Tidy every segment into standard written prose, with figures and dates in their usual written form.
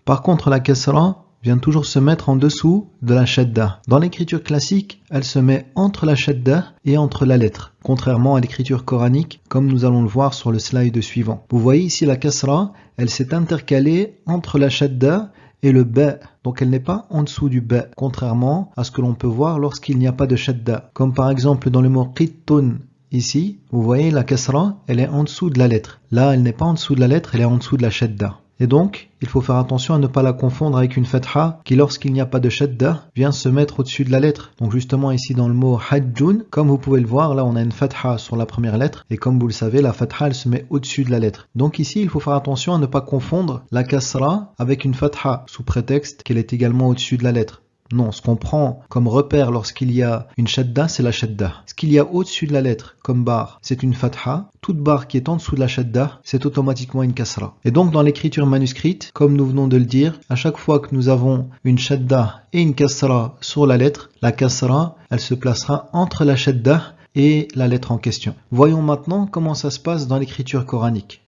Par contre, la kasra vient toujours se mettre en dessous de la shadda. Dans l'écriture classique, elle se met entre la shadda et entre la lettre, contrairement à l'écriture coranique, comme nous allons le voir sur le slide suivant. Vous voyez ici la kasra, elle s'est intercalée entre la shadda et le ba, donc elle n'est pas en dessous du ba, contrairement à ce que l'on peut voir lorsqu'il n'y a pas de shadda. Comme par exemple dans le mot qittun, ici, vous voyez la kasra, elle est en dessous de la lettre. Là, elle n'est pas en dessous de la lettre, elle est en dessous de la shadda. Et donc, il faut faire attention à ne pas la confondre avec une fatha qui, lorsqu'il n'y a pas de shadda, vient se mettre au-dessus de la lettre. Donc justement ici dans le mot hajjun, comme vous pouvez le voir, là on a une fatha sur la première lettre, et comme vous le savez, la fatha elle se met au-dessus de la lettre. Donc ici, il faut faire attention à ne pas confondre la kasra avec une fatha, sous prétexte qu'elle est également au-dessus de la lettre. Non, ce qu'on prend comme repère lorsqu'il y a une shadda, c'est la shadda. Ce qu'il y a au-dessus de la lettre comme barre, c'est une fatha. Toute barre qui est en dessous de la shadda, c'est automatiquement une kasra. Et donc dans l'écriture manuscrite, comme nous venons de le dire, à chaque fois que nous avons une shadda et une kasra sur la lettre, la kasra, elle se placera entre la shadda et la lettre en question. Voyons maintenant comment ça se passe dans l'écriture coranique.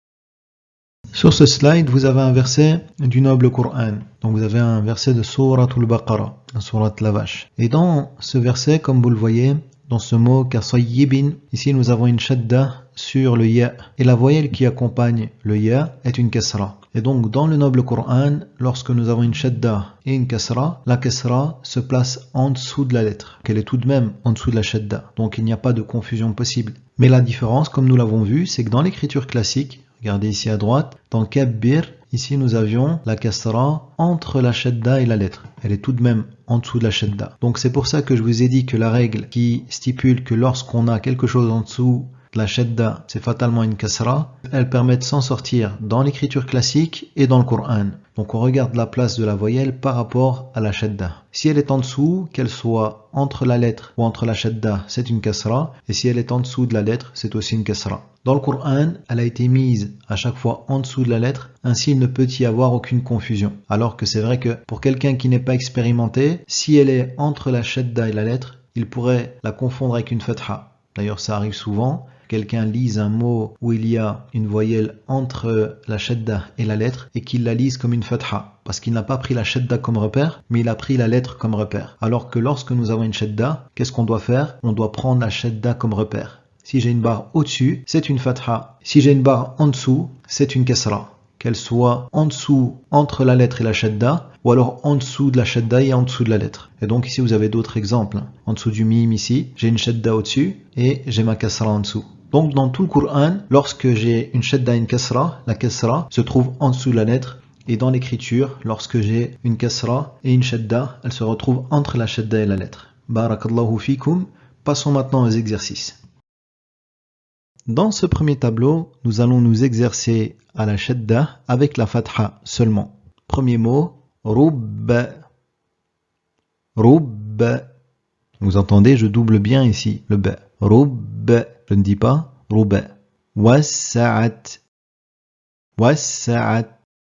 Sur ce slide, vous avez un verset du noble Coran. Donc vous avez un verset de Souratul Baqara, la sourate la vache. Et dans ce verset, comme vous le voyez, dans ce mot kasayyibin, ici nous avons une shadda sur le ya. Et la voyelle qui accompagne le ya est une kasra. Et donc dans le noble Coran, lorsque nous avons une shadda et une kasra, la kasra se place en dessous de la lettre. Qu'elle est tout de même en dessous de la shadda. Donc il n'y a pas de confusion possible. Mais la différence, comme nous l'avons vu, c'est que dans l'écriture classique, regardez ici à droite, dans Kabbir, ici nous avions la kasra entre la shadda et la lettre. Elle est tout de même en dessous de la shadda. Donc c'est pour ça que je vous ai dit que la règle qui stipule que lorsqu'on a quelque chose en dessous de la shadda, c'est fatalement une kasra, elle permet de s'en sortir dans l'écriture classique et dans le Coran. Donc on regarde la place de la voyelle par rapport à la shadda. Si elle est en dessous, qu'elle soit entre la lettre ou entre la shadda, c'est une kasra. Et si elle est en dessous de la lettre, c'est aussi une kasra. Dans le Coran, elle a été mise à chaque fois en dessous de la lettre, ainsi il ne peut y avoir aucune confusion. Alors que c'est vrai que pour quelqu'un qui n'est pas expérimenté, si elle est entre la shadda et la lettre, il pourrait la confondre avec une fatha. D'ailleurs ça arrive souvent. Quelqu'un lise un mot où il y a une voyelle entre la shadda et la lettre et qu'il la lise comme une fatha parce qu'il n'a pas pris la shadda comme repère mais il a pris la lettre comme repère. Alors que lorsque nous avons une shadda, qu'est-ce qu'on doit faire? On doit prendre la shadda comme repère. Si j'ai une barre au-dessus, c'est une fatha. Si j'ai une barre en dessous, c'est une kasra. Qu'elle soit en dessous entre la lettre et la shadda ou alors en dessous de la shadda et en dessous de la lettre. Et donc ici vous avez d'autres exemples. En dessous du mim ici, j'ai une shadda au-dessus et j'ai ma kasra en dessous. Donc dans tout le Coran, lorsque j'ai une shadda et une kasra, la kasra se trouve en dessous de la lettre. Et dans l'écriture, lorsque j'ai une kasra et une shadda, elle se retrouve entre la shadda et la lettre. Barakallahu fikum. Passons maintenant aux exercices. Dans ce premier tableau, nous allons nous exercer à la shadda avec la fatha seulement. Premier mot, rubb. Rubb. Vous entendez, je double bien ici le ba. Rubb. Je ne dis pas rubb. Wassa'at. Wassa'at.